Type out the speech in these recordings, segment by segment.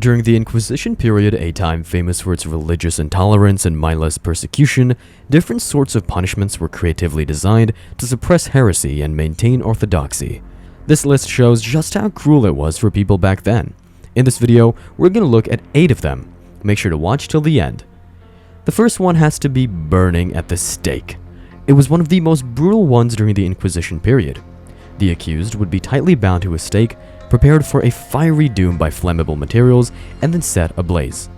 During the Inquisition period, a time famous for its religious intolerance and mindless persecution, different sorts of punishments were creatively designed to suppress heresy and maintain orthodoxy. This list shows just how cruel it was for people back then. In this video, we're going to look at 8 of them. Make sure to watch till the end. The first one has to be burning at the stake. It was one of the most brutal ones during the Inquisition period. The accused would be tightly bound to a stake, prepared for a fiery doom by flammable materials, and then set ablaze.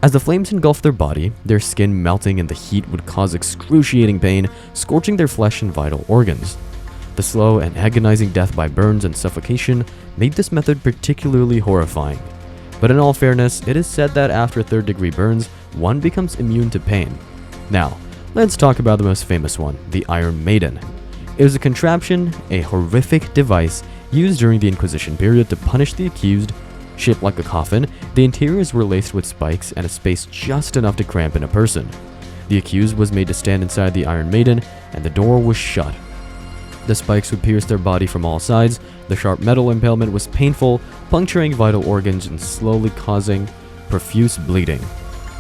As the flames engulfed their body, their skin melting in the heat would cause excruciating pain, scorching their flesh and vital organs. The slow and agonizing death by burns and suffocation made this method particularly horrifying. But in all fairness, it is said that after third-degree burns, one becomes immune to pain. Now, let's talk about the most famous one, the Iron Maiden. It was a contraption, a horrific device used during the Inquisition period to punish the accused. Shaped like a coffin, the interiors were laced with spikes and a space just enough to cramp in a person. The accused was made to stand inside the Iron Maiden, and the door was shut. The spikes would pierce their body from all sides. The sharp metal impalement was painful, puncturing vital organs and slowly causing profuse bleeding.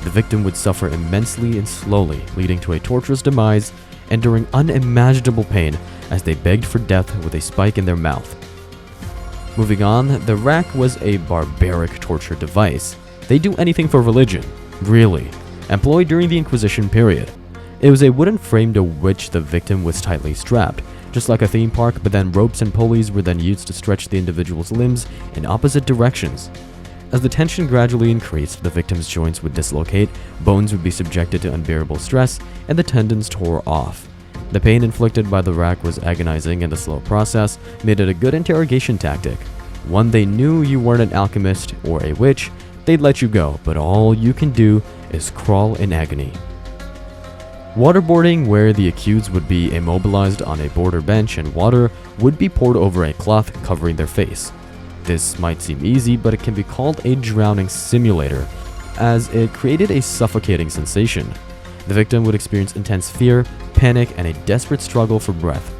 The victim would suffer immensely and slowly, leading to a torturous demise, enduring unimaginable pain as they begged for death with a spike in their mouth. Moving on, the rack was a barbaric torture device. They do anything for religion, really. Employed during the Inquisition period. It was a wooden frame to which the victim was tightly strapped, just like a theme park, but then ropes and pulleys were then used to stretch the individual's limbs in opposite directions. As the tension gradually increased, the victim's joints would dislocate, bones would be subjected to unbearable stress, and the tendons tore off. The pain inflicted by the rack was agonizing, and the slow process made it a good interrogation tactic. One they knew you weren't an alchemist or a witch, they'd let you go, but all you can do is crawl in agony. Waterboarding, where the accused would be immobilized on a border bench and water would be poured over a cloth covering their face. This might seem easy, but it can be called a drowning simulator, as it created a suffocating sensation. The victim would experience intense fear, panic, and a desperate struggle for breath.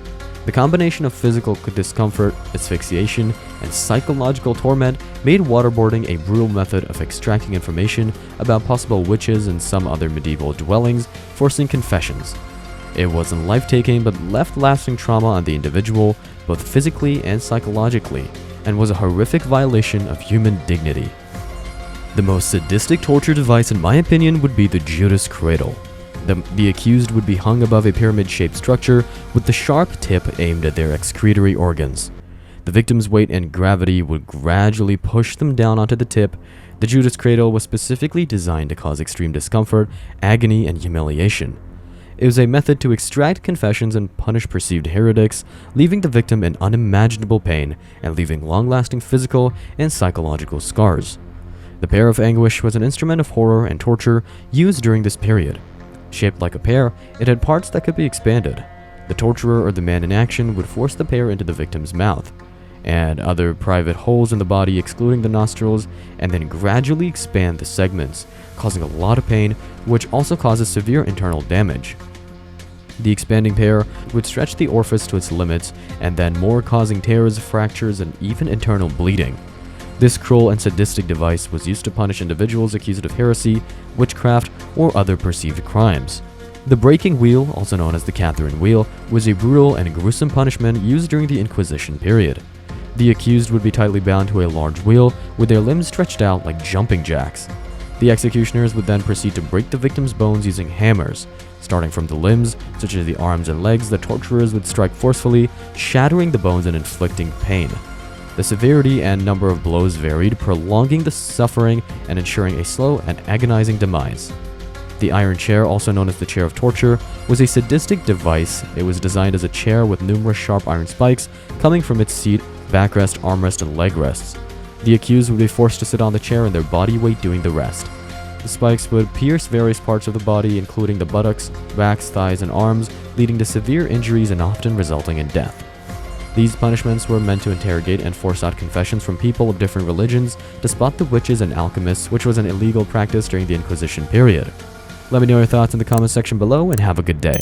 The combination of physical discomfort, asphyxiation, and psychological torment made waterboarding a brutal method of extracting information about possible witches and some other medieval dwellings, forcing confessions. It wasn't life-taking, but left lasting trauma on the individual, both physically and psychologically, and was a horrific violation of human dignity. The most sadistic torture device, in my opinion, would be the Judas Cradle. The accused would be hung above a pyramid-shaped structure with the sharp tip aimed at their excretory organs. The victim's weight and gravity would gradually push them down onto the tip. The Judas Cradle was specifically designed to cause extreme discomfort, agony, and humiliation. It was a method to extract confessions and punish perceived heretics, leaving the victim in unimaginable pain and leaving long-lasting physical and psychological scars. The pear of anguish was an instrument of horror and torture used during this period. Shaped like a pear, it had parts that could be expanded. The torturer or the man in action would force the pear into the victim's mouth and other private holes in the body, excluding the nostrils, and then gradually expand the segments, causing a lot of pain, which also causes severe internal damage. The expanding pear would stretch the orifice to its limits, and then more, causing tears, fractures, and even internal bleeding. This cruel and sadistic device was used to punish individuals accused of heresy, witchcraft, or other perceived crimes. The breaking wheel, also known as the Catherine wheel, was a brutal and gruesome punishment used during the Inquisition period. The accused would be tightly bound to a large wheel with their limbs stretched out like jumping jacks. The executioners would then proceed to break the victim's bones using hammers. Starting from the limbs, such as the arms and legs, the torturers would strike forcefully, shattering the bones and inflicting pain. The severity and number of blows varied, prolonging the suffering and ensuring a slow and agonizing demise. The iron chair, also known as the chair of torture, was a sadistic device. It was designed as a chair with numerous sharp iron spikes coming from its seat, backrest, armrest, and leg rests. The accused would be forced to sit on the chair and their body weight doing the rest. The spikes would pierce various parts of the body, including the buttocks, backs, thighs, and arms, leading to severe injuries and often resulting in death. These punishments were meant to interrogate and force out confessions from people of different religions to spot the witches and alchemists, which was an illegal practice during the Inquisition period. Let me know your thoughts in the comment section below, and have a good day.